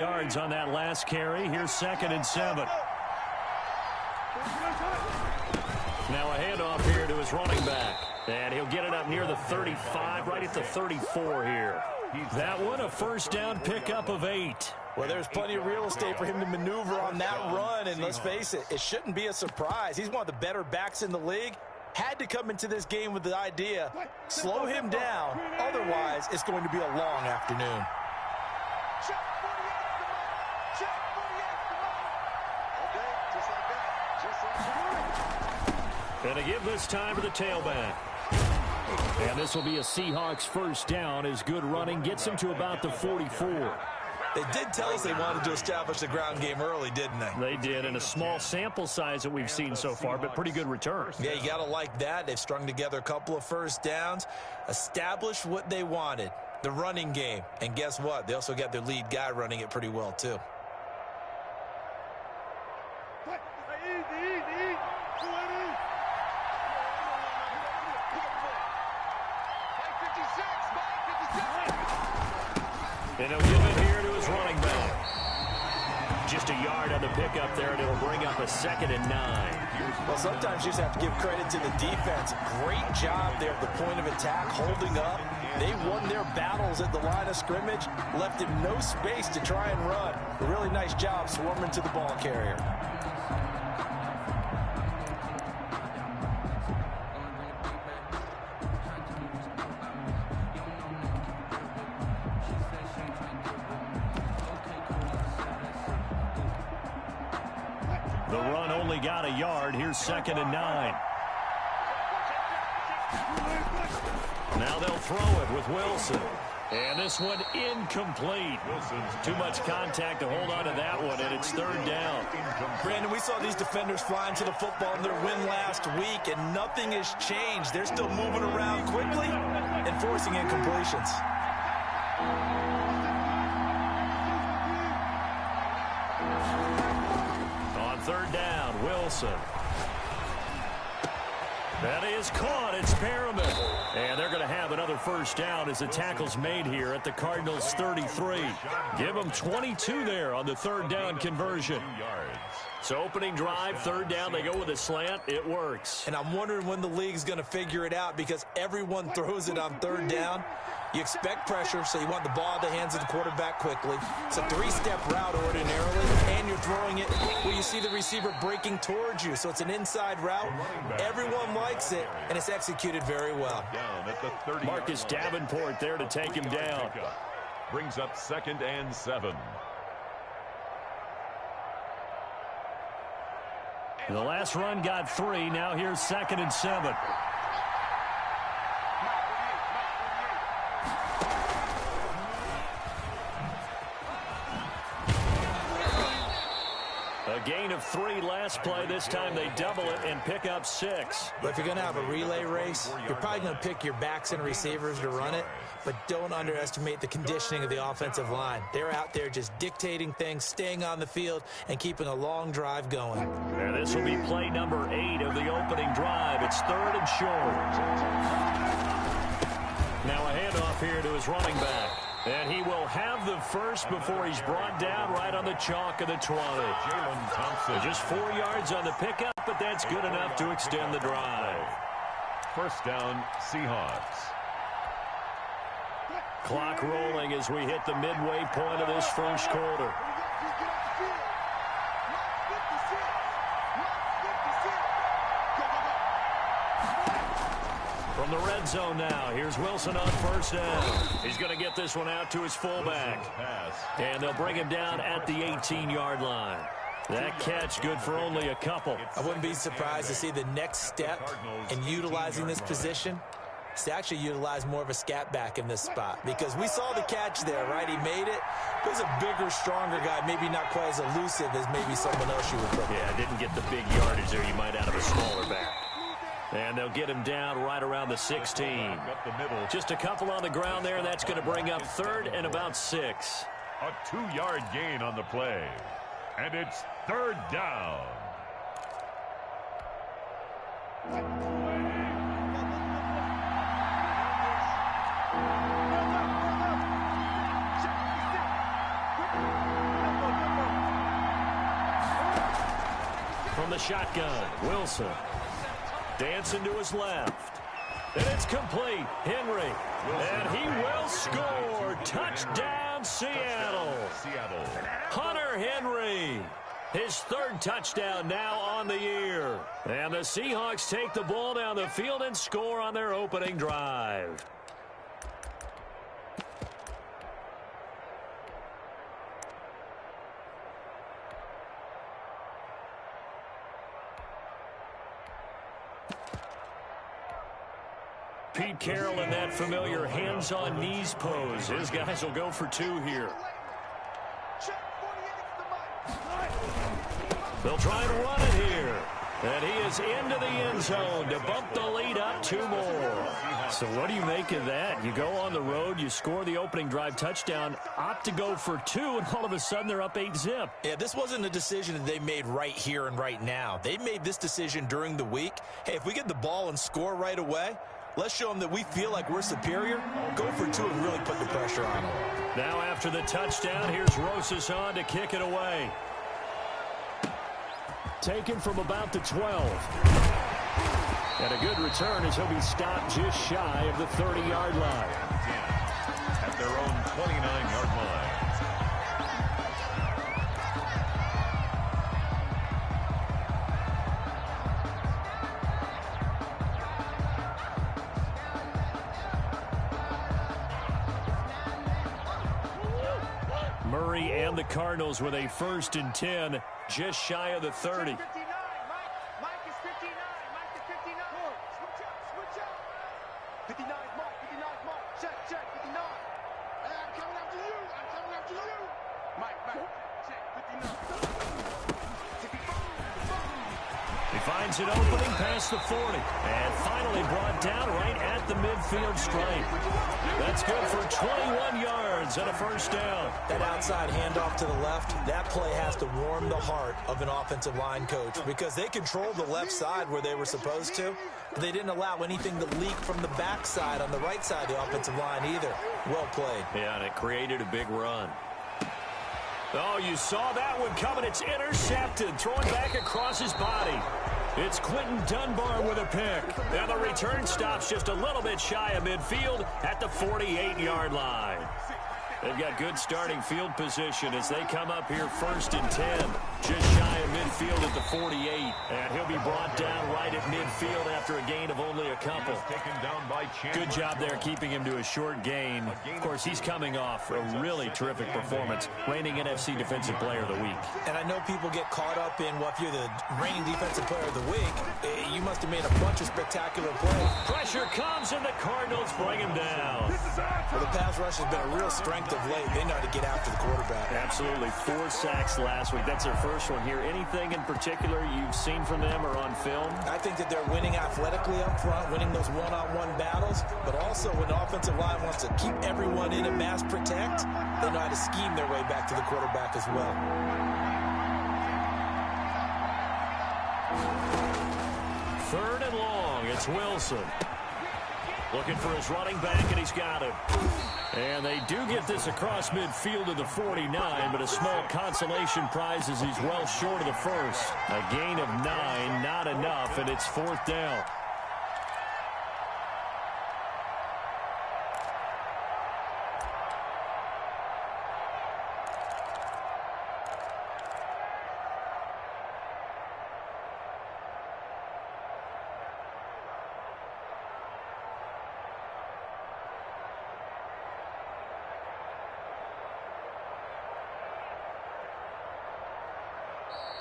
yards on that last carry. Here's 2nd and 7. Now a handoff here to his running back. And he'll get it up near the 35, right at the 34 here. That one, a first down pickup of 8. Well, there's plenty of real estate for him to maneuver on that run, and let's face it, it shouldn't be a surprise. He's one of the better backs in the league. Had to come into this game with the idea, slow him down, otherwise it's going to be a long afternoon. And to give this time to the tailback. And this will be a Seahawks first down as good running gets him to about the 44. They did tell us they wanted to establish the ground game early, didn't they? They did, in a small sample size that we've seen so far, but pretty good return. Yeah, you got to like that. They've strung together a couple of first downs, established what they wanted, the running game. And guess what? They also got their lead guy running it pretty well, too. And he'll give it here to his running back. Just a yard on the pickup there, and it'll bring up a 2nd and 9. Well, sometimes you just have to give credit to the defense. Great job there at the point of attack, holding up. They won their battles at the line of scrimmage, left him no space to try and run. A really nice job swarming to the ball carrier. The run only got a yard. Here's 2nd and 9. Now they'll throw it with Wilson. And this one incomplete. Too much contact to hold on to that one, and it's 3rd down. Brandon, we saw these defenders flying to the football in their win last week, and nothing has changed. They're still moving around quickly and forcing incompletions. On 3rd down, Wilson. That is caught. It's Perriman. And they're going to have another first down as the tackle's made here at the Cardinals' 33. Give them 22 there on the 3rd down conversion. So opening drive, 3rd down, they go with a slant. It works. And I'm wondering when the league's going to figure it out because everyone throws it on 3rd down. You expect pressure, so you want the ball in the hands of the quarterback quickly. It's a 3-step route ordinarily, and you're throwing it where you see the receiver breaking towards you. So it's an inside route. Everyone likes it, and it's executed very well. Marcus Davenport there to take him down. Brings up 2nd and 7. The last run got 3. Now here's 2nd and 7. A gain of 3 last play. This time they double it and pick up 6. But if you're going to have a relay race, you're probably going to pick your backs and receivers to run it, but don't underestimate the conditioning of the offensive line. They're out there just dictating things, staying on the field, and keeping a long drive going. And this will be play number 8 of the opening drive. It's 3rd and short. Now a handoff here to his running back. And he will have the first before he's brought down right on the chalk of the 20. Jalen Thompson. Just 4 yards on the pickup, but that's good enough to extend the drive. First down, Seahawks. Clock rolling as we hit the midway point of this first quarter. From the red zone now, here's Wilson on first down. He's going to get this one out to his fullback. And they'll bring him down at the 18-yard line. That catch good for only a couple. I wouldn't be surprised to see the next step in utilizing this position is to actually utilize more of a scat back in this spot. Because we saw the catch there, right? He made it. He was a bigger, stronger guy, maybe not quite as elusive as maybe someone else you would put. Yeah, didn't get the big yardage there you might out of a smaller back. And they'll get him down right around the 16. Just a couple on the ground there. That's going to bring up 3rd and about 6. A 2-yard gain on the play. And it's 3rd down. from the shotgun. Wilson dancing to his left. And it's complete. Henry. And he will score. Touchdown, Seattle. Hunter Henry. His third touchdown now on the year. And the Seahawks take the ball down the field and score on their opening drive. Pete Carroll in that familiar hands-on knees pose. His guys will go for two here. They'll try and run it here. And he is into the end zone to bump the lead up two more. So what do you make of that? You go on the road, you score the opening drive touchdown, opt to go for two, and all of a sudden they're up 8-zip. Yeah, this wasn't a decision that they made right here and right now. They made this decision during the week. Hey, if we get the ball and score right away, let's show them that we feel like we're superior. Go for two and really put the pressure on them. Now after the touchdown, here's Rosas on to kick it away. Taken from about the 12. And a good return as he'll be stopped just shy of the 30-yard line. At their own 29-yard line. Murray and the Cardinals with a 1st and 10, just shy of the 30. Mike is 59. Mike is 59. Switch up. 59 is Mike. 59 is Mike. Check. 59. Hey, I'm coming after you. Mike. Check. 59. He finds an opening past the 40. And finally brought down right at the midfield stripe. That's good for 21 yards and a 1st down. That outside handoff to the left, that play has to warm the heart of an offensive line coach because they controlled the left side where they were supposed to. But they didn't allow anything to leak from the backside on the right side of the offensive line either. Well played. Yeah, and it created a big run. Oh, you saw that one coming. It's intercepted. Thrown back across his body. It's Quentin Dunbar with a pick. And the return stops just a little bit shy of midfield at the 48-yard line. They've got good starting field position as they come up here 1st and 10. Just shy of midfield at the 48. And he'll be brought down right at midfield after a gain of only a couple. Taken down by Good job there keeping him to a short gain. Of course, he's coming off a really terrific performance, reigning NFC Defensive Player of the Week. And I know people get caught up in, well, if you're the reigning Defensive Player of the Week, you must have made a bunch of spectacular plays. Pressure comes, and the Cardinals bring him down. Well, the pass rush has been a real strength of late. They know how to get after the quarterback. Absolutely. 4 sacks last week. That's their first one here. Anything in particular you've seen from them or on film? I think that they're winning athletically up front, winning those one-on-one battles, but also when the offensive line wants to keep everyone in and mass protect, they know how to scheme their way back to the quarterback as well. Third and long. It's Wilson. Looking for his running back, and he's got it. And they do get this across midfield to the 49, but a small consolation prize as he's well short of the first. A gain of 9, not enough, and it's 4th down.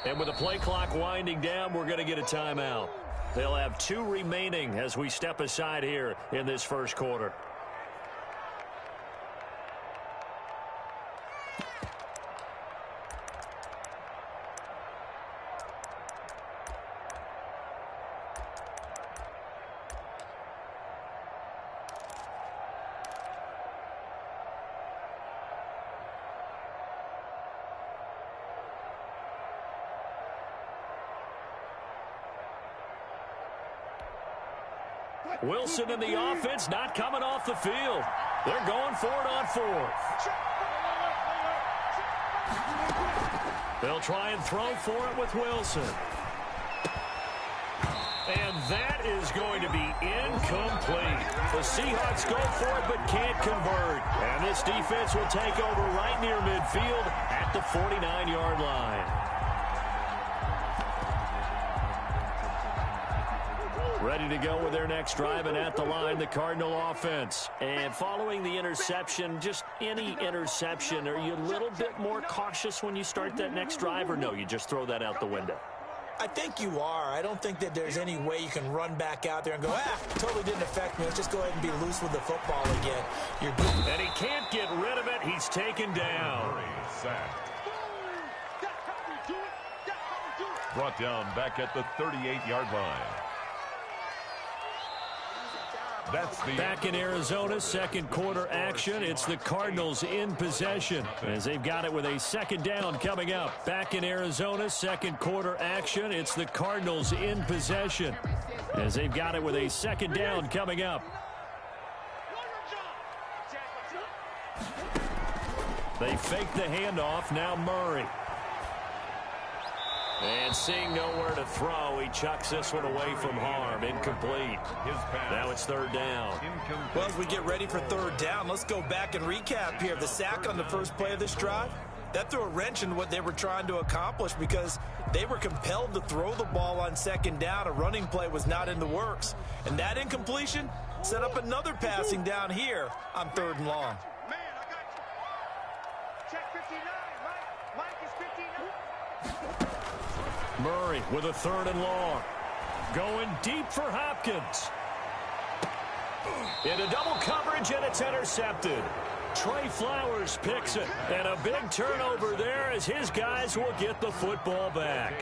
And with the play clock winding down, we're going to get a timeout. They'll have 2 remaining as we step aside here in this first quarter. Wilson and the offense not coming off the field. They're going for it on 4th. They'll try and throw for it with Wilson. And that is going to be incomplete. The Seahawks go for it but can't convert. And this defense will take over right near midfield at the 49-yard line. Ready to go with their next drive, and at the line, the Cardinal offense. And following the interception, just any interception, are you a little bit more cautious when you start that next drive, or no, you just throw that out the window? I think you are. I don't think that there's any way you can run back out there and go, totally didn't affect me. Let's just go ahead and be loose with the football again. You're good. And he can't get rid of it. He's taken down. Brought down back at the 38-yard line. Back in Arizona, second quarter action. It's the Cardinals in possession as they've got it with a second down coming up. Back in Arizona, second quarter action. It's the Cardinals in possession as they've got it with a second down coming up. They fake the handoff. Now Murray. And seeing nowhere to throw, he chucks this one away from harm. Incomplete. Now it's third down. Well, as we get ready for third down, let's go back and recap here. The sack on the first play of this drive, that threw a wrench in what they were trying to accomplish because they were compelled to throw the ball on second down. A running play was not in the works. And that incompletion set up another passing down here on third and long. Man, I got you. Check 59, Mike. Mike is 59. Murray with a third and long. Going deep for Hopkins. Into double coverage, and it's intercepted. Trey Flowers picks it. And a big turnover there as his guys will get the football back.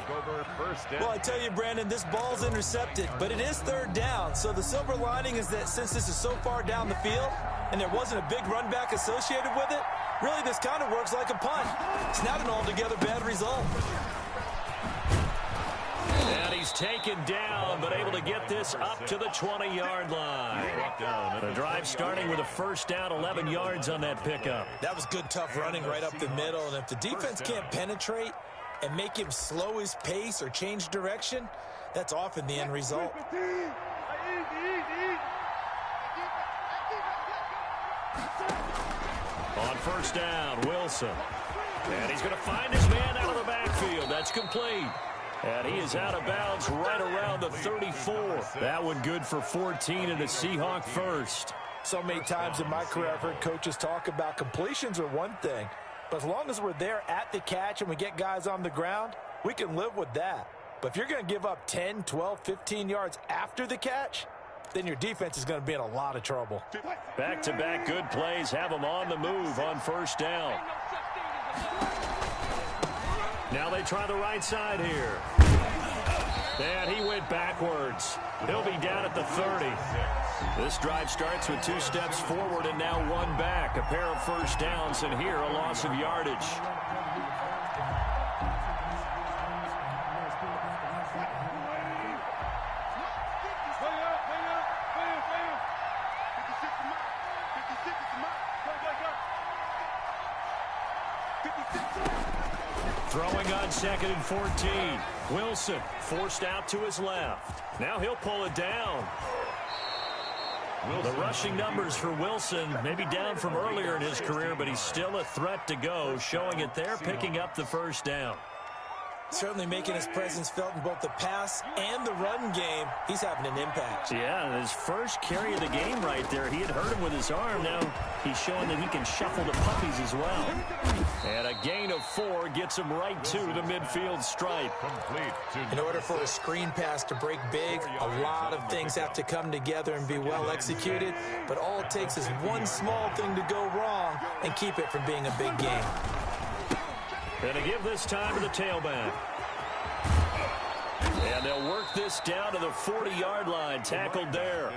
Well, I tell you, Brandon, this ball's intercepted, but it is third down. So the silver lining is that since this is so far down the field and there wasn't a big run back associated with it, really this kind of works like a punt. It's not an altogether bad result. And he's taken down, but able to get this up to the 20-yard line. The drive starting with a first down, 11 yards on that pickup. That was good, tough running right up the middle. And if the defense can't penetrate and make him slow his pace or change direction, that's often the end result. On first down, Wilson. And he's going to find his man out of the backfield. That's complete. And he is out of bounds right around the 34. That one good for 14 and a Seahawk first. So many times in my career I've heard coaches talk about completions are one thing, but as long as we're there at the catch and we get guys on the ground, we can live with that. But if you're going to give up 10, 12, 15 yards after the catch, then your defense is going to be in a lot of trouble. Back-to-back good plays have them on the move on first down. Now they try the right side here. And he went backwards. He'll be down at the 30. This drive starts with 2 steps forward and now 1 back. A pair of first downs, and here a loss of yardage. Throwing on second and 14. Wilson forced out to his left. Now he'll pull it down. The rushing numbers for Wilson maybe down from earlier in his career, but he's still a threat to go, showing it there, picking up the first down. Certainly making his presence felt in both the pass and the run game. He's having an impact. Yeah, his first carry of the game right there. He had hurt him with his arm. Now he's showing that he can shuffle the puppies as well. And a gain of 4 gets him right to the midfield stripe. In order for a screen pass to break big, a lot of things have to come together and be well executed. But all it takes is one small thing to go wrong and keep it from being a big game. And to give this time to the tailback. And they'll work this down to the 40-yard line, tackled there.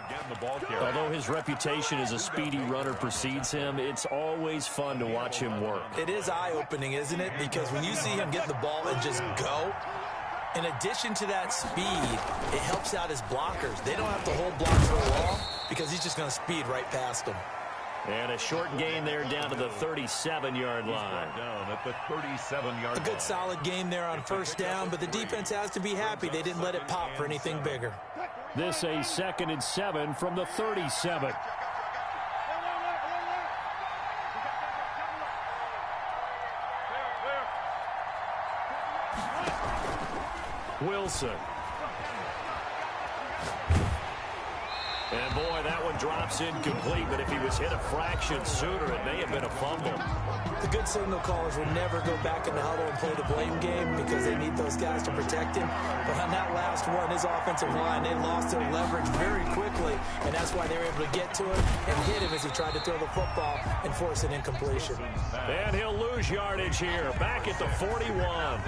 Although his reputation as a speedy runner precedes him, it's always fun to watch him work. It is eye-opening, isn't it? Because when you see him get the ball and just go, in addition to that speed, it helps out his blockers. They don't have to hold blocks for long because he's just going to speed right past them. And a short gain there down to the 37-yard line. Down at the 37-yard line. A good solid game there on first down, but the defense has to be happy they didn't let it pop for anything bigger. This a 2nd and 7 from the 37. Wilson. And boy, that one drops incomplete, but if he was hit a fraction sooner, it may have been a fumble. The good signal callers will never go back in the huddle and play the blame game because they need those guys to protect him. But on that last one, his offensive line, they lost their leverage very quickly, and that's why they were able to get to him and hit him as he tried to throw the football and force an incompletion. And he'll lose yardage here, back at the 41.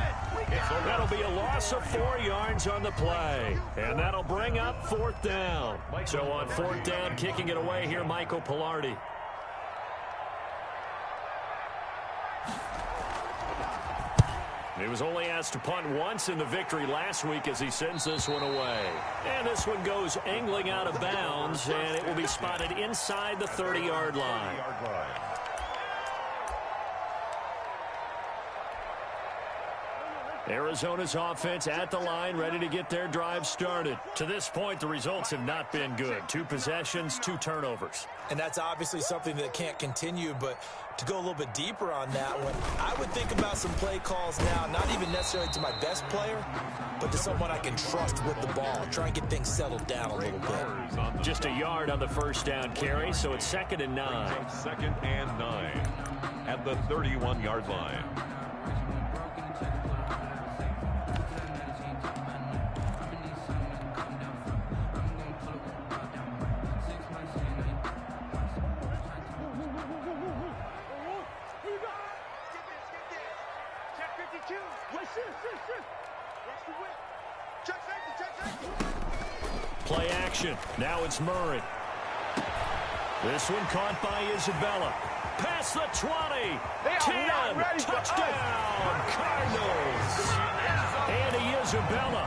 That'll be a loss of 4 yards on the play, and that'll bring up 4th down. So on 4th down, kicking it away here, Michael Pilardi. He was only asked to punt once in the victory last week as he sends this one away. And this one goes angling out of bounds, and it will be spotted inside the 30-yard line. Arizona's offense at the line, ready to get their drive started. To this point, the results have not been good. 2 possessions, 2 turnovers. And that's obviously something that can't continue, but to go a little bit deeper on that one, I would think about some play calls now, not even necessarily to my best player, but to someone I can trust with the ball. Try and get things settled down a little bit. Just a yard on the 1st down carry, so it's 2nd and 9. 2nd and 9 at the 31-yard line. Play action. Now it's Murray. This one caught by Isabella. Past the 20. 10. Touchdown, Cardinals. Andy Isabella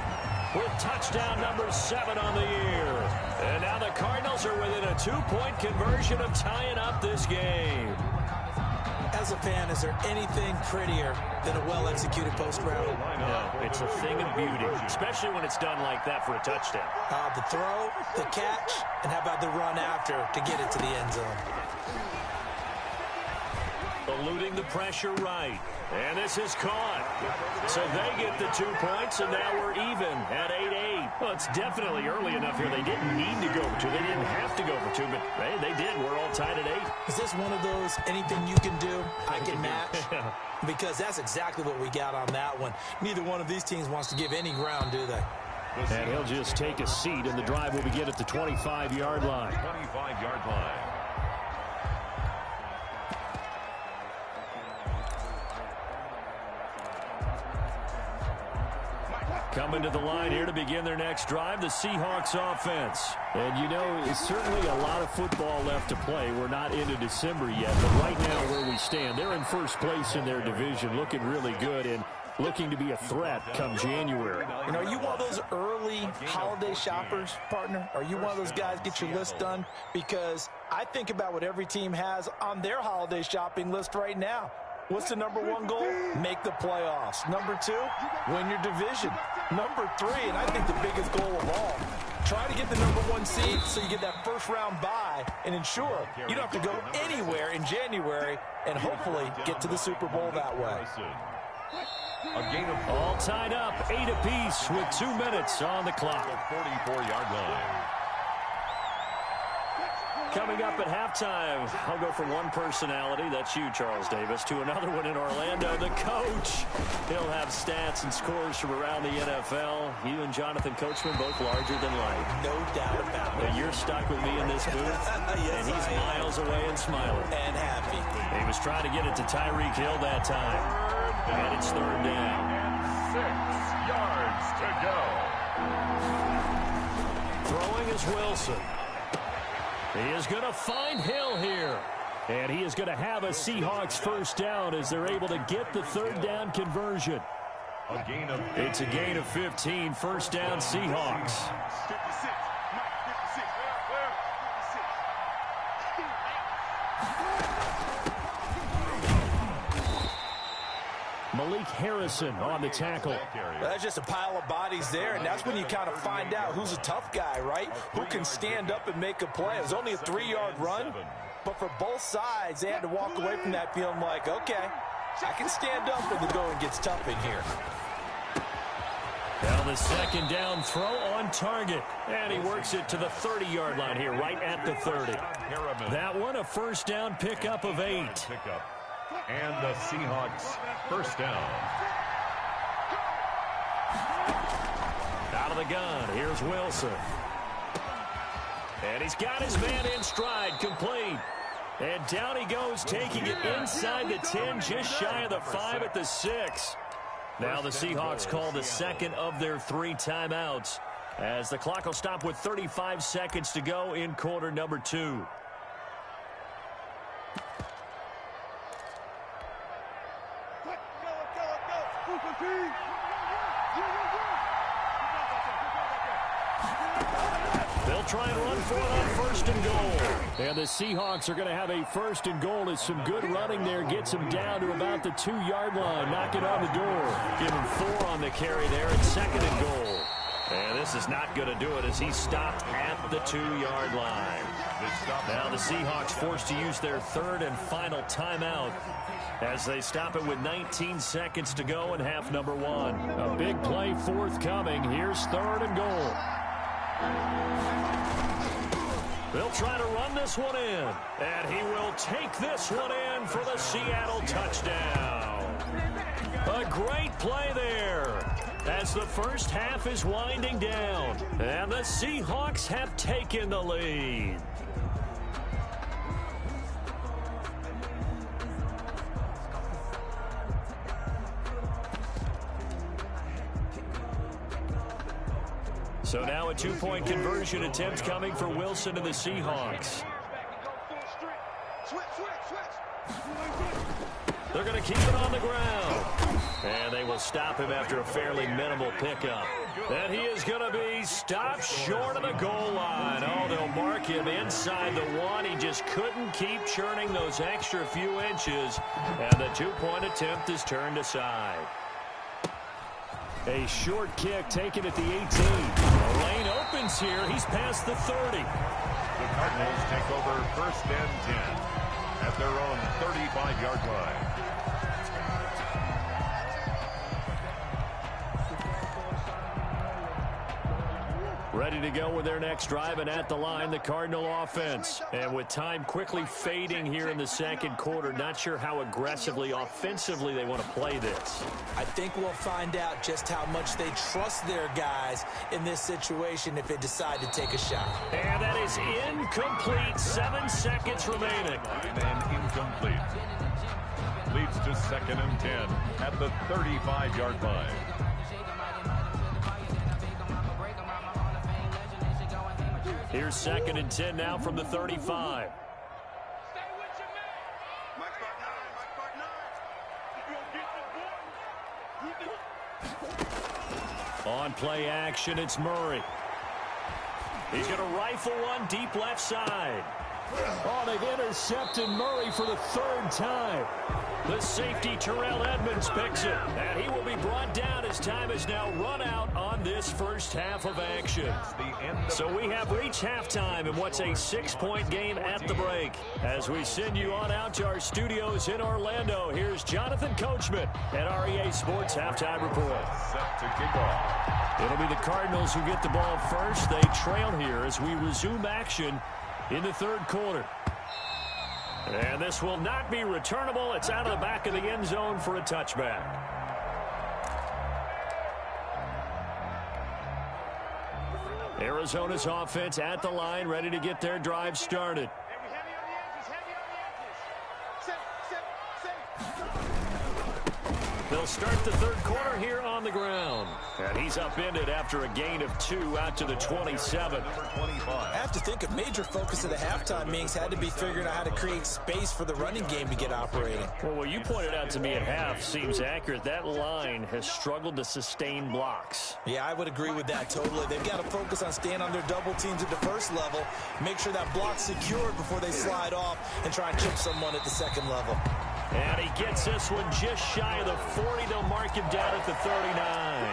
with touchdown number 7 on the year. And now the Cardinals are within a 2-point conversion of tying up this game. As a fan, is there anything prettier than a well-executed post route? No, it's a thing of beauty, especially when it's done like that for a touchdown. The throw, the catch, and how about the run after to get it to the end zone? Eluding the pressure right. And this is caught. So they get the 2 points, and now we're even at 8-8. Well, it's definitely early enough here. They didn't need to go for 2. They didn't have to go for 2, but they did. We're all tied at 8. Is this one of those anything you can do, I can match? Because that's exactly what we got on that one. Neither one of these teams wants to give any ground, do they? And he'll just take a seat, and the drive will begin at the 25-yard line. 25-yard line. Coming to the line here to begin their next drive, the Seahawks offense. And, you know, it's certainly a lot of football left to play. We're not into December yet, but right now where we stand, they're in first place in their division, looking really good and looking to be a threat come January. You know, are you one of those early holiday shoppers, partner? Are you one of those guys get your list done? Because I think about what every team has on their holiday shopping list right now. What's the number 1 goal? Make the playoffs. Number 2, win your division. Number 3, and I think the biggest goal of all, try to get the number 1 seed so you get that first-round bye and ensure you don't have to go anywhere in January and hopefully get to the Super Bowl that way. All tied up, 8 apiece with 2 minutes on the clock. 44-yard line. Coming up at halftime, I'll go from one personality, that's you, Charles Davis, to another one in Orlando, the coach. He'll have stats and scores from around the NFL. You and Jonathan Coachman, both larger than life. No doubt about it. And you're stuck with me in this booth, yes, and he's miles away and smiling. And happy. He was trying to get it to Tyreek Hill that time. And it's 3rd down. 6 yards to go. Throwing is Wilson. He is going to find Hill here. And he is going to have a Seahawks first down as they're able to get the 3rd down conversion. It's a gain of 15. First down, Seahawks. 56. Malik Harrison on the tackle. That's just a pile of bodies there, and that's when you kind of find out who's a tough guy, right? Who can stand up and make a play. It was only a 3-yard run, but for both sides, they had to walk away from that feeling like, okay, I can stand up when the going gets tough in here. Now the second down throw on target. And he works it to the 30-yard line here, right at the 30. That one, a first down pickup of 8. And the Seahawks first down. Out of the gun, here's Wilson. And he's got his man in stride, complete. And down he goes, taking it inside the 10, just shy of the 5 at the 6. Now the Seahawks call the second of their 3 timeouts, as the clock will stop with 35 seconds to go in quarter number 2. They'll try and run for it on first and goal. And the Seahawks are going to have a first and goal as some good running there gets them down to about the 2-yard line. Knock it on the door. Give him 4 on the carry there at second and goal. And this is not going to do it as he's stopped at the 2-yard line. Now the Seahawks forced to use their third and final timeout as they stop it with 19 seconds to go in half number 1. A big play forthcoming. Here's third and goal. They'll try to run this one in, and he will take this one in for the Seattle touchdown. A great play there as the first half is winding down, and the Seahawks have taken the lead. So now a 2-point conversion attempt coming for Wilson and the Seahawks. They're going to keep it on the ground. And they will stop him after a fairly minimal pickup. And he is going to be stopped short of the goal line. Oh, they'll mark him inside the 1. He just couldn't keep churning those extra few inches. And the 2-point attempt is turned aside. A short kick taken at the 18. The lane opens here. He's past the 30. The Cardinals take over first and 10 at their own 35-yard line. Ready to go with their next drive, and at the line, the Cardinal offense. And with time quickly fading here in the second quarter, not sure how aggressively, offensively they want to play this. I think we'll find out just how much they trust their guys in this situation if they decide to take a shot. And that is incomplete. 7 seconds remaining. And incomplete. Leads to second and 10 at the 35-yard line. Here's second and 10 now from the 35. On play action, it's Murray. He's going to rifle one deep left side. Oh, they've intercepted Murray for the 3rd time. The safety, Terrell Edmonds, picks it. And he will be brought down as time is now run out on this first half of action. So we have reached halftime in what's a 6-point game at the break. As we send you on out to our studios in Orlando, here's Jonathan Coachman at REA Sports Halftime Report. Set to kick off. It'll be the Cardinals who get the ball first. They trail here as we resume action in the 3rd quarter. And this will not be returnable. It's out of the back of the end zone for a touchback. Arizona's offense at the line, ready to get their drive started. They'll start the 3rd quarter here on the ground. And he's upended after a gain of 2 out to the 27. I have to think a major focus of the halftime meetings had to be figuring out how to create space for the running game to get operating. Well, what you pointed out to me at half seems accurate. That line has struggled to sustain blocks. Yeah, I would agree with that totally. They've got to focus on staying on their double teams at the first level, make sure that block's secured before they slide off and try and chip someone at the second level. And he gets this one just shy of the 40. They'll mark him down at the 39.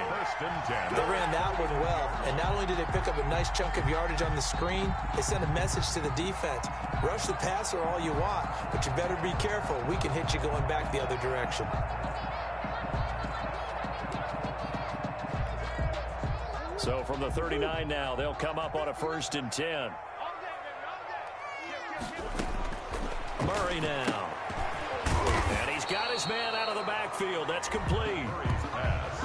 First and 10. They ran that one well, and not only did they pick up a nice chunk of yardage on the screen, they sent a message to the defense. Rush the passer all you want, but you better be careful. We can hit you going back the other direction. So from the 39 now, they'll come up on a first and 10. Murray now. And he's got his man out of the backfield. That's complete.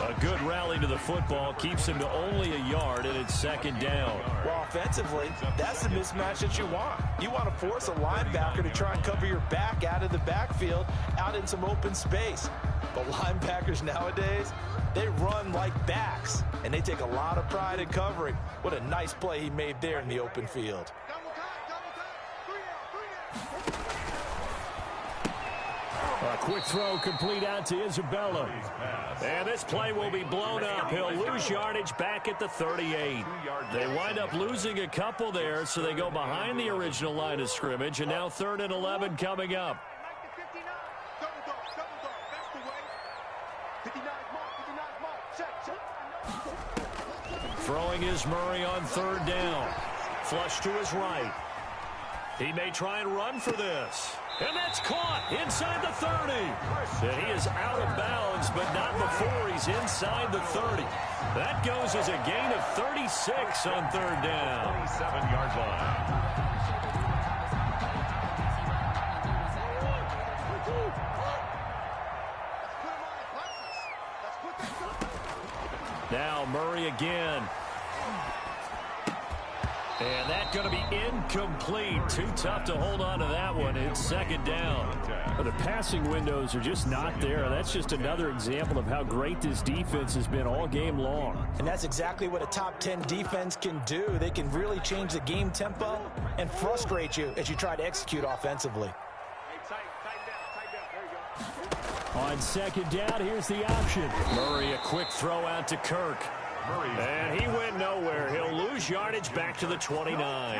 A good rally to the football keeps him to only a yard, and it's second down. Well, offensively, that's the mismatch that you want. You want to force a linebacker to try and cover your back out of the backfield, out in some open space. But linebackers nowadays, they run like backs, and they take a lot of pride in covering. What a nice play he made there in the open field. A quick throw complete out to Isabella. And this play will be blown up. He'll lose yardage back at the 38. They wind up losing a couple there, so they go behind the original line of scrimmage, and now 3rd and 11 coming up. Throwing is Murray on 3rd down. Flush to his right. He may try and run for this. And that's caught inside the 30. And he is out of bounds, but not before he's inside the 30. That goes as a gain of 36 on 3rd down. 27-yard line. Now Murray again. And that's going to be incomplete. Too tough to hold on to that one. It's second down. Well, the passing windows are just not there. That's just another example of how great this defense has been all game long. And that's exactly what a top 10 defense can do. They can really change the game tempo and frustrate you as you try to execute offensively. On second down, here's the option. Murray, a quick throw out to Kirk. And he went nowhere. He'll lose yardage back to the 29.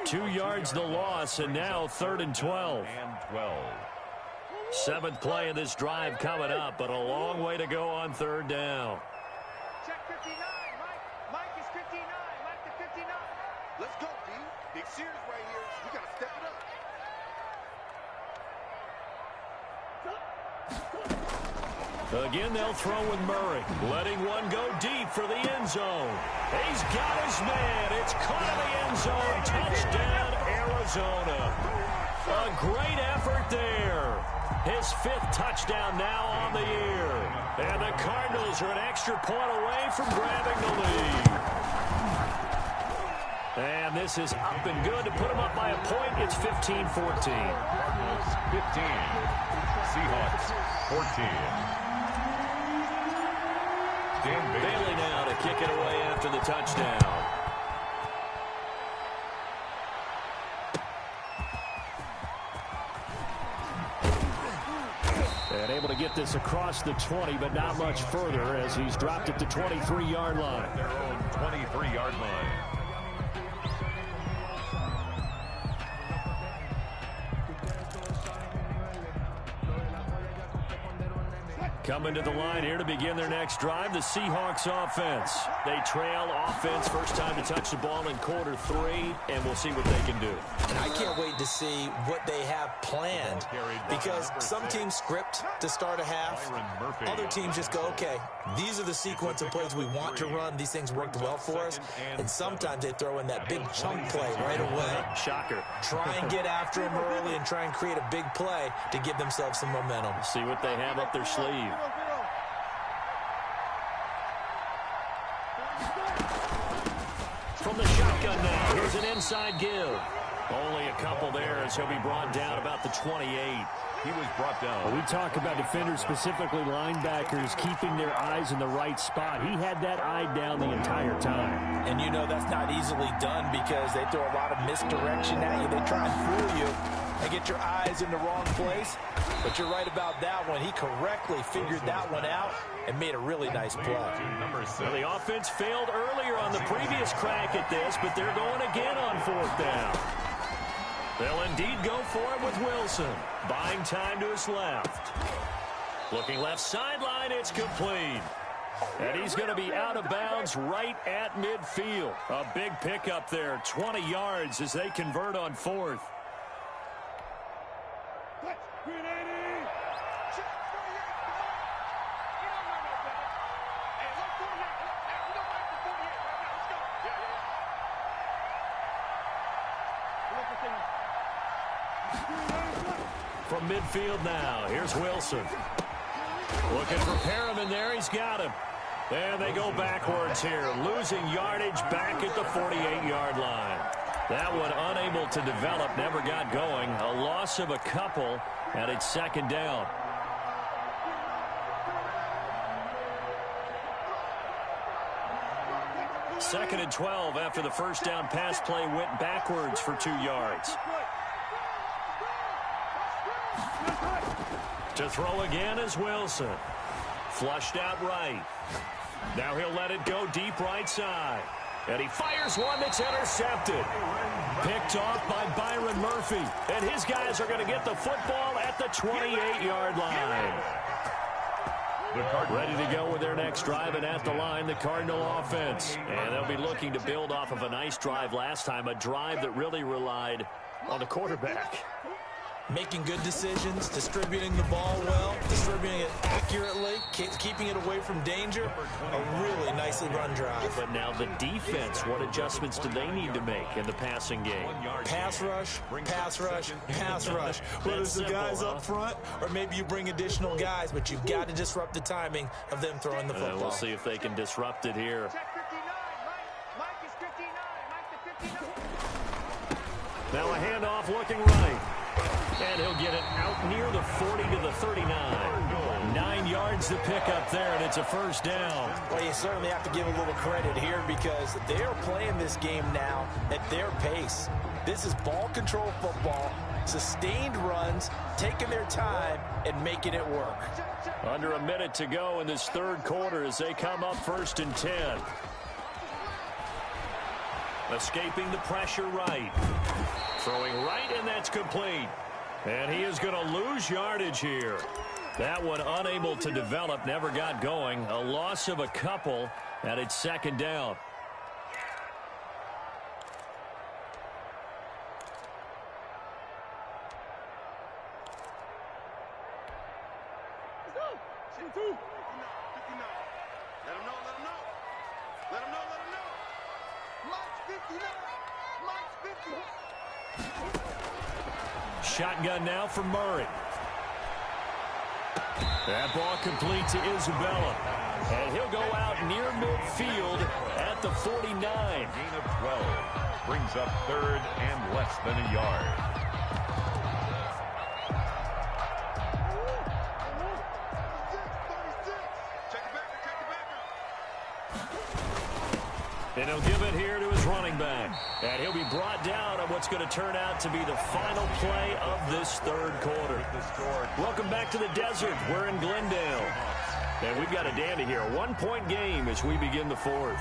2 yards the loss, and now 3rd and 12. Seventh play of this drive coming up, but a long way to go on 3rd down. Check 59, Mike. Mike is 59. Mike to 59. Let's go, D. Big series right here. We got to step it up. Again, they'll throw with Murray. Letting one go deep for the end zone. He's got his man. It's caught in the end zone. Touchdown, Arizona. A great effort there. His 5th touchdown now on the year. And the Cardinals are an extra point away from grabbing the lead. And this is up and good to put them up by a point. It's 15-14. Cardinals 15. Seahawks 14. Bailey now to kick it away after the touchdown. And able to get this across the 20, but not much further as he's dropped it to 23-yard line. Their own 23-yard line. Coming to the line here to begin their next drive, the Seahawks offense. They trail offense, first time to touch the ball in quarter 3, and we'll see what they can do. And I can't wait to see what they have planned, because some teams script to start a half. Other teams just go, okay, these are the sequence of plays we want to run. These things worked well for us. And sometimes they throw in that big chunk play right away. Shocker. Try and get after them early and try and create a big play to give themselves some momentum. See what they have up their sleeve. From the shotgun now, here's an inside give. Only a couple there as he'll be brought down about the 28. He was brought down. Well, we talk about defenders, specifically linebackers, keeping their eyes in the right spot. He had that eye down the entire time. And you know that's not easily done because they throw a lot of misdirection at you. They try and fool you and get your eyes in the wrong place. But you're right about that one. He correctly figured that one out and made a really nice play. Well, the offense failed earlier on the previous crack at this, but they're going again on 4th down. They'll indeed go for it with Wilson. Buying time to his left. Looking left sideline, it's complete. And he's going to be out of bounds right at midfield. A big pickup there, 20 yards as they convert on fourth. From midfield now, here's Wilson. Looking for Perriman there, he's got him. And they go backwards here, losing yardage back at the 48-yard line. That one unable to develop, never got going. A loss of a couple, and it's second down. Second and 12 after the first down pass play went backwards for 2 yards. To throw again is Wilson. Flushed out right. Now he'll let it go deep right side. And he fires one that's intercepted. Picked off by Byron Murphy. And his guys are going to get the football at the 28-yard line. Ready to go with their next drive, and at the line, the Cardinal offense. And they'll be looking to build off of a nice drive last time, a drive that really relied on the quarterback. Making good decisions, distributing the ball well, distributing it accurately, keeping it away from danger. A really nicely run drive. But now the defense, what adjustments do they need to make in the passing game? Pass rush, pass rush, pass rush. Whether it's the guys up front or maybe you bring additional guys, but you've got to disrupt the timing of them throwing the football. We'll see if they can disrupt it here. Mike is 59. Mike the 59. Now a handoff looking right. And he'll get it out near the 40 to the 39. 9 yards to pick up there, and it's a first down. Well, you certainly have to give a little credit here because they're playing this game now at their pace. This is ball control football, sustained runs, taking their time, and making it work. Under a minute to go in this third quarter as they come up first and 10. Escaping the pressure right. Throwing right, and that's complete. And he is going to lose yardage here. That one unable to develop, never got going. A loss of a couple, and it's second down. Let's go. 59. Let him know, let him know. Let him know, let him know. Mike's 59. Mike's 59. Shotgun now for Murray. That ball complete to Isabella. And he'll go out near midfield at the 49. Gain of 12. Brings up third and less than a yard. And he'll give it here to his running back. And he'll be brought down on what's going to turn out to be the final play of this third quarter. Welcome back to the desert. We're in Glendale. And we've got a dandy here. A 1-point game as we begin the fourth.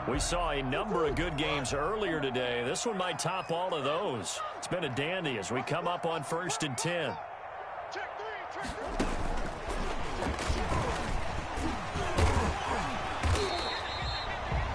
We saw a number of good games earlier today. This one might top all of those. It's been a dandy as we come up on first and 10. Check three.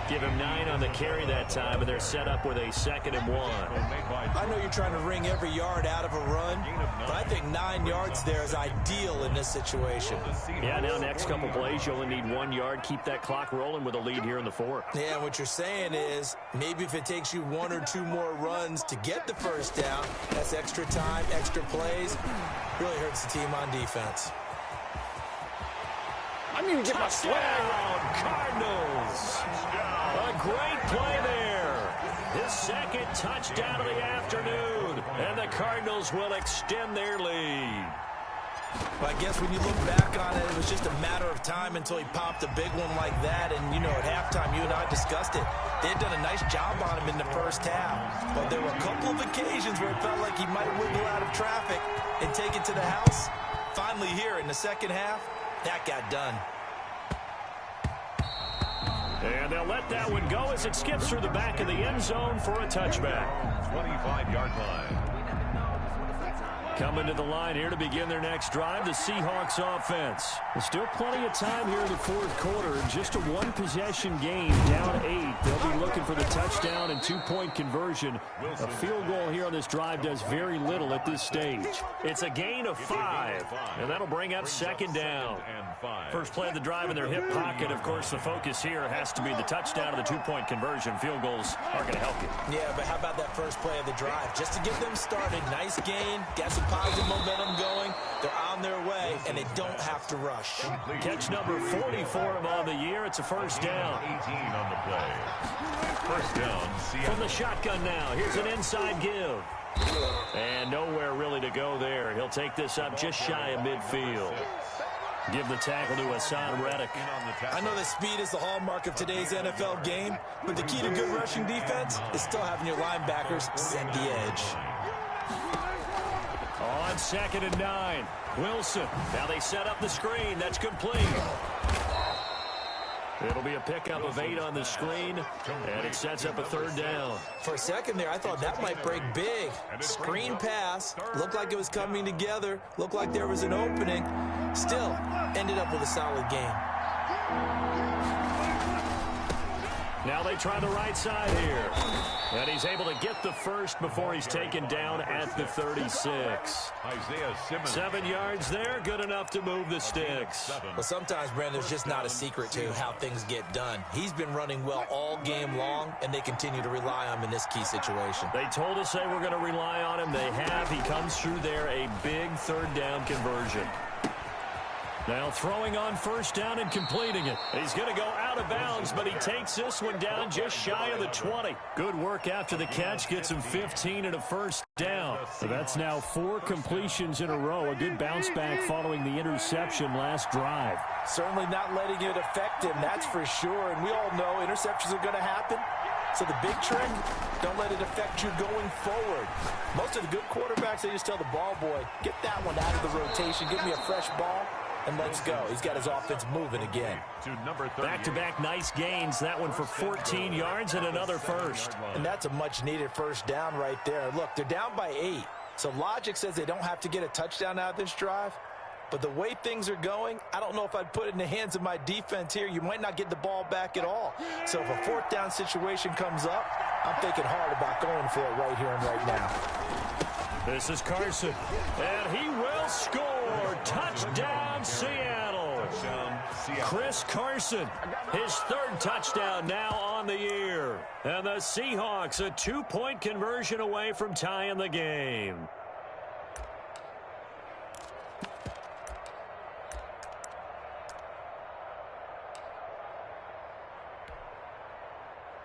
Give him 9 on the carry that time, and they're set up with a 2nd and 1. I know you're trying to wring every yard out of a run, but I think 9 yards there is ideal in this situation. Yeah, now next couple plays, you only need 1 yard. Keep that clock rolling with a lead here in the fourth. Yeah, what you're saying is maybe if it takes you 1 or 2 more runs to get the first down, that's extra time, extra plays. Really hurts the team on defense. I need to get my Touchdown, Cardinals. A great play there. His second touchdown of the afternoon. And the Cardinals will extend their lead. Well, I guess when you look back on it, it was just a matter of time until he popped a big one like that. And, you know, at halftime, you and I discussed it. They had done a nice job on him in the first half. But there were a couple of occasions where it felt like he might wiggle out of traffic and take it to the house. Finally here in the second half, that got done. And they'll let that one go as it skips through the back of the end zone for a touchback. 25-yard line. Coming to the line here to begin their next drive, the Seahawks offense. There's still plenty of time here in the fourth quarter. Just a one-possession game, down 8. They'll be looking for the touchdown and two-point conversion. A field goal here on this drive does very little at this stage. It's a gain of 5, and that'll bring up second down. First play of the drive in their hip pocket. Of course, the focus here has to be the touchdown and the two-point conversion. Field goals are going to help you. Yeah, but how about that first play of the drive? Just to get them started, nice gain, got some positive momentum going. They're on their way, and they don't have to rush. Catch number 40 for him on the year. It's a first down. 18 on the play. First down, Seattle. From the shotgun now, here's an inside give. And nowhere really to go there. He'll take this up just shy of midfield. Give the tackle to Hassan Reddick. I know that speed is the hallmark of today's NFL game, but the key to good rushing defense is still having your linebackers set the edge. On 2nd and 9, Wilson. Now they set up the screen. That's complete. It'll be a pickup of 8 on the screen, and it sets up a third down. For a second there, I thought that might break big. Screen pass. Looked like it was coming together. Looked like there was an opening. Still, ended up with a solid game. Now they try the right side here. And he's able to get the first before he's taken down at the 36. Isaiah Simmons. 7 yards there, good enough to move the sticks. Well, sometimes, Brandon, there's just not a secret to how things get done. He's been running well all game long, and they continue to rely on him in this key situation. They told us they were going to rely on him. They have. He comes through there, a big third down conversion. Now throwing on first down and completing it. He's going to go out of bounds, but he takes this one down just shy of the 20. Good work after the catch. Gets him 15 and a first down. So that's now 4 completions in a row. A good bounce back following the interception last drive. Certainly not letting it affect him, that's for sure. And we all know interceptions are going to happen. So the big trick, don't let it affect you going forward. Most of the good quarterbacks, they just tell the ball boy, get that one out of the rotation, give me a fresh ball, and let's go. He's got his offense moving again. Back-to-back nice gains. That one for 14 yards and another first. And that's a much-needed first down right there. Look, they're down by 8. So logic says they don't have to get a touchdown out of this drive. But the way things are going, I don't know if I'd put it in the hands of my defense here. You might not get the ball back at all. So if a fourth down situation comes up, I'm thinking hard about going for it right here and right now. This is Carson, and he will score. Touchdown, Seattle. Chris Carson, his 3rd touchdown now on the year. And the Seahawks, a 2-point conversion away from tying the game.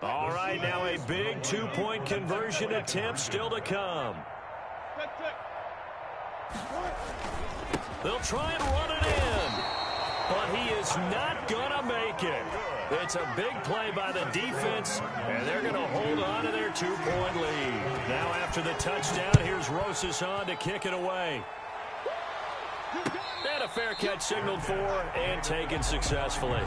All right, now a big 2-point conversion attempt still to come. They'll try and run it in, but he is not going to make it. It's a big play by the defense, and they're going to hold on to their 2-point lead. Now after the touchdown, here's Rosas on to kick it away. And a fair catch signaled for and taken successfully.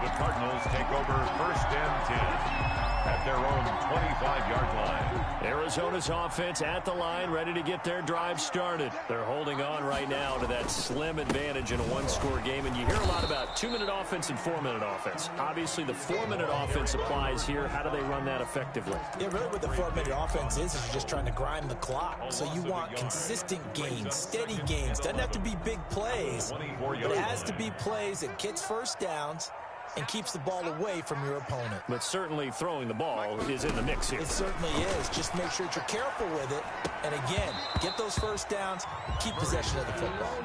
The Cardinals take over 1st and 10 at their own 25-yard line. Arizona's offense at the line, ready to get their drive started. They're holding on right now to that slim advantage in a 1-score game, and you hear a lot about 2-minute offense and 4-minute offense. Obviously, the 4-minute offense applies here. How do they run that effectively? Yeah, really what the 4-minute offense is you're just trying to grind the clock. So you want consistent gains, steady gains. Doesn't have to be big plays, but it has to be plays that gets first downs and keeps the ball away from your opponent. But certainly throwing the ball is in the mix here. It certainly is. Just make sure that you're careful with it. And again, get those first downs, keep possession of the football.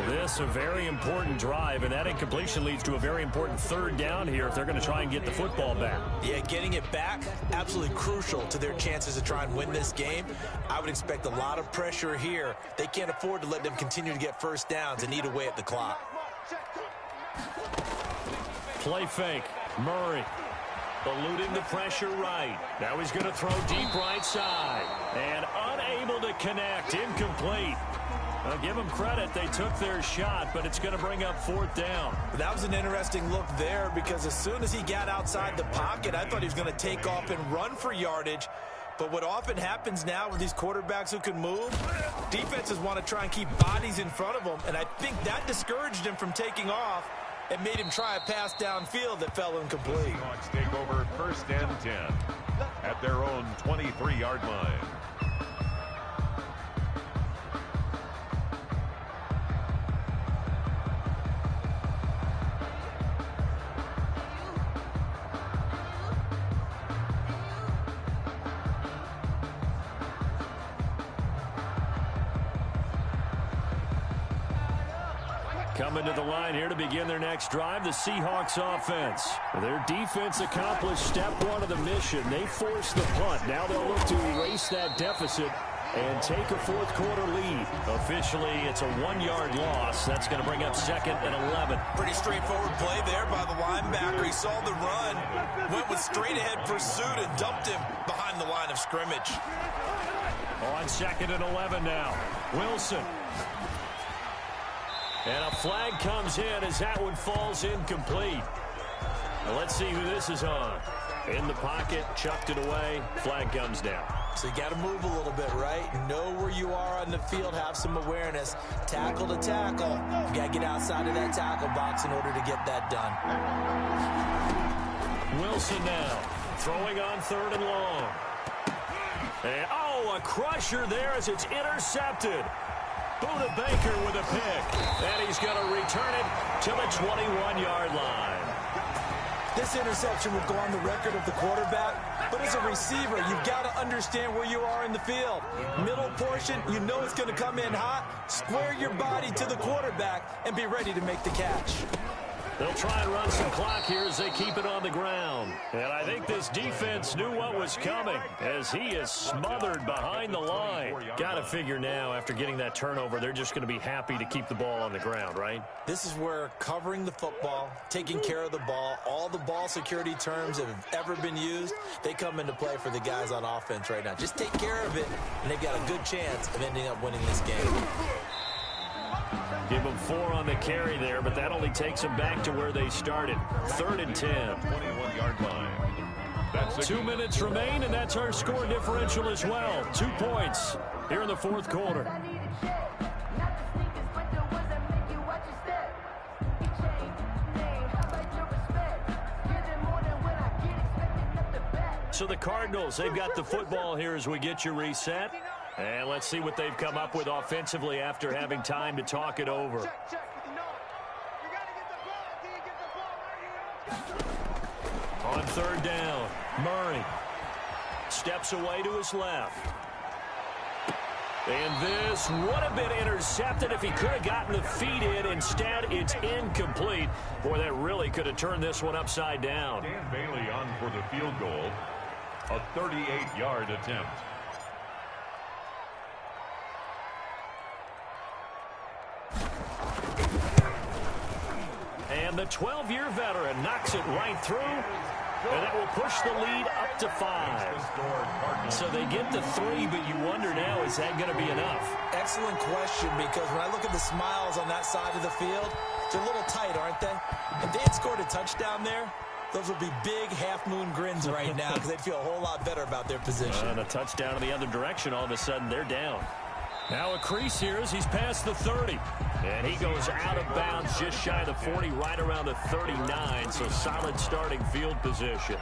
This a very important drive, and that incompletion leads to a very important third down here if they're going to try and get the football back. Yeah, getting it back, absolutely crucial to their chances to try and win this game. I would expect a lot of pressure here. They can't afford to let them continue to get first downs and eat away at the clock. Play fake. Murray eluding the pressure right. Now he's going to throw deep right side. And unable to connect. Incomplete. I'll give them credit. They took their shot, but it's going to bring up fourth down. That was an interesting look there because as soon as he got outside the pocket, I thought he was going to take off and run for yardage. But what often happens now with these quarterbacks who can move, defenses want to try and keep bodies in front of them, and I think that discouraged him from taking off and made him try a pass downfield that fell incomplete. Seahawks take over first and 10 at their own 23-yard line. Coming to the line here to begin their next drive, the Seahawks offense. Their defense accomplished step one of the mission. They forced the punt. Now they'll look to erase that deficit and take a fourth-quarter lead. Officially, it's a 1-yard loss. That's going to bring up second and 11. Pretty straightforward play there by the linebacker. He saw the run, went with straight-ahead pursuit, and dumped him behind the line of scrimmage. On second and 11 now. Wilson. And a flag comes in as that one falls incomplete. Now let's see who this is on. In the pocket, chucked it away, flag comes down. So you got to move a little bit, right? Know where you are on the field, have some awareness. Tackle to tackle. You got to get outside of that tackle box in order to get that done. Wilson now, throwing on third and long. And, a crusher there as it's intercepted. Buda Baker with a pick. And he's going to return it to the 21-yard line. This interception will go on the record of the quarterback, but as a receiver, you've got to understand where you are in the field. Middle portion, you know it's going to come in hot. Square your body to the quarterback and be ready to make the catch. They'll try and run some clock here as they keep it on the ground. And I think this defense knew what was coming as he is smothered behind the line. Got to figure now, after getting that turnover, they're just going to be happy to keep the ball on the ground, right? This is where covering the football, taking care of the ball, all the ball security terms that have ever been used, they come into play for the guys on offense right now. Just take care of it, and they've got a good chance of ending up winning this game. Give them 4 on the carry there, but that only takes them back to where they started. 3rd and 10. 21-yard line. That's 2 minutes remain, and that's our score differential as well. 2 points here in the fourth quarter. So the Cardinals, they've got the football here as we get you reset. And let's see what they've come up with offensively after having time to talk it over. On third down, Murray steps away to his left. And this would have been intercepted if he could have gotten the feet in. Instead, it's incomplete. Boy, that really could have turned this one upside down. Dan Bailey on for the field goal. A 38-yard attempt. And the 12-year veteran knocks it right through. And that will push the lead up to 5. So they get to 3, but you wonder now, is that going to be enough? Excellent question, because when I look at the smiles on that side of the field, they're a little tight, aren't they? If they had scored a touchdown there, those would be big half-moon grins right now because they'd feel a whole lot better about their position. And a touchdown in the other direction, all of a sudden they're down. Now a crease here as he's past the 30. And he goes out of bounds just shy of the 40, right around the 39. So solid starting field position.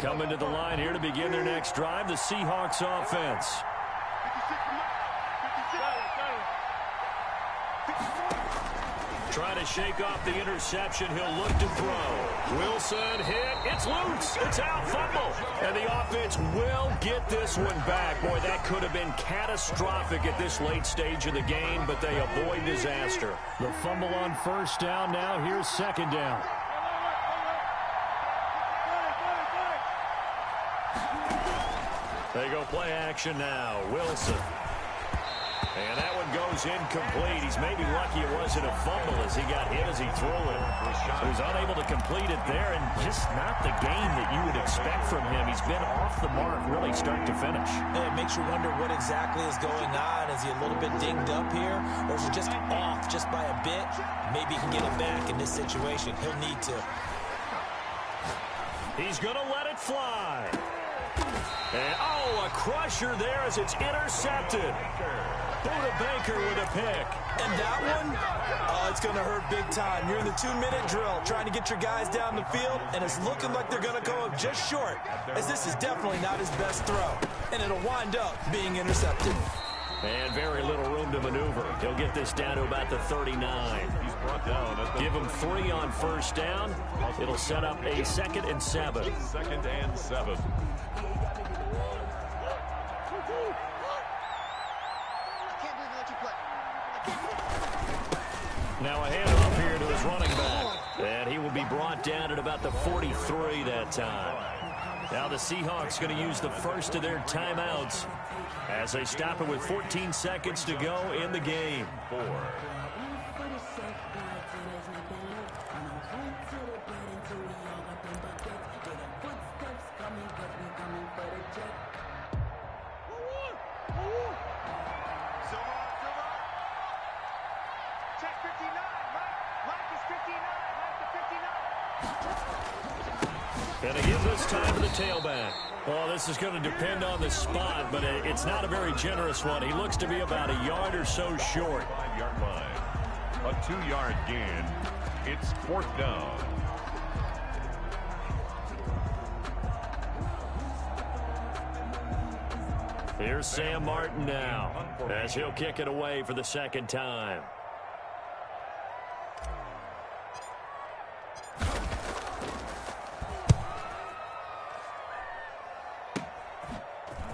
Coming to the line here to begin their next drive, the Seahawks offense. Trying to shake off the interception. He'll look to throw. Wilson hit. It's loose. It's out. Fumble. And the offense will get this one back. Boy, that could have been catastrophic at this late stage of the game, but they avoid disaster. The fumble on first down now. Here's second down. They go play action now. Wilson. And that one goes incomplete. He's maybe lucky it wasn't a fumble as he got hit as he threw it. So he's unable to complete it there, and just not the game that you would expect from him. He's been off the mark really start to finish. And it makes you wonder what exactly is going on. Is he a little bit dinged up here, or is he just off just by a bit? Maybe he can get it back in this situation. He'll need to. He's going to let it fly. And, oh, a crusher there as it's intercepted. Buda Baker with a pick. And that one, oh, it's going to hurt big time. You're in the 2-minute drill trying to get your guys down the field, and it's looking like they're going to go up just short, as this is definitely not his best throw. And it'll wind up being intercepted. And very little room to maneuver. He'll get this down to about the 39. He's brought down at the Give him 3 on first down. It'll set up a 2nd and 7. 2nd and 7. Now a handoff here to his running back. And he will be brought down at about the 43 that time. Now the Seahawks going to use the first of their timeouts as they stop it with 14 seconds to go in the game. 4. And they give this time to the tailback. Well, this is going to depend on the spot, but it's not a very generous one. He looks to be about a yard or so short. 5-yard line. A 2-yard gain. It's 4th down. Here's Sam Martin now as he'll kick it away for the second time.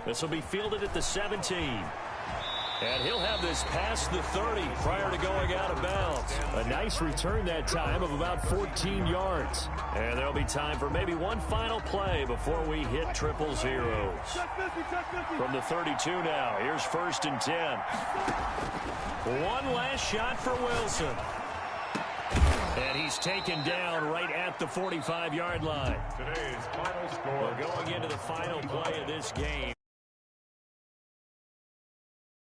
This will be fielded at the 17. And he'll have this past the 30 prior to going out of bounds. A nice return that time of about 14 yards. And there'll be time for maybe one final play before we hit triple zeros. From the 32 now, here's 1st and 10. One last shot for Wilson. And he's taken down right at the 45-yard line. Today's final score. We're going into the final play of this game.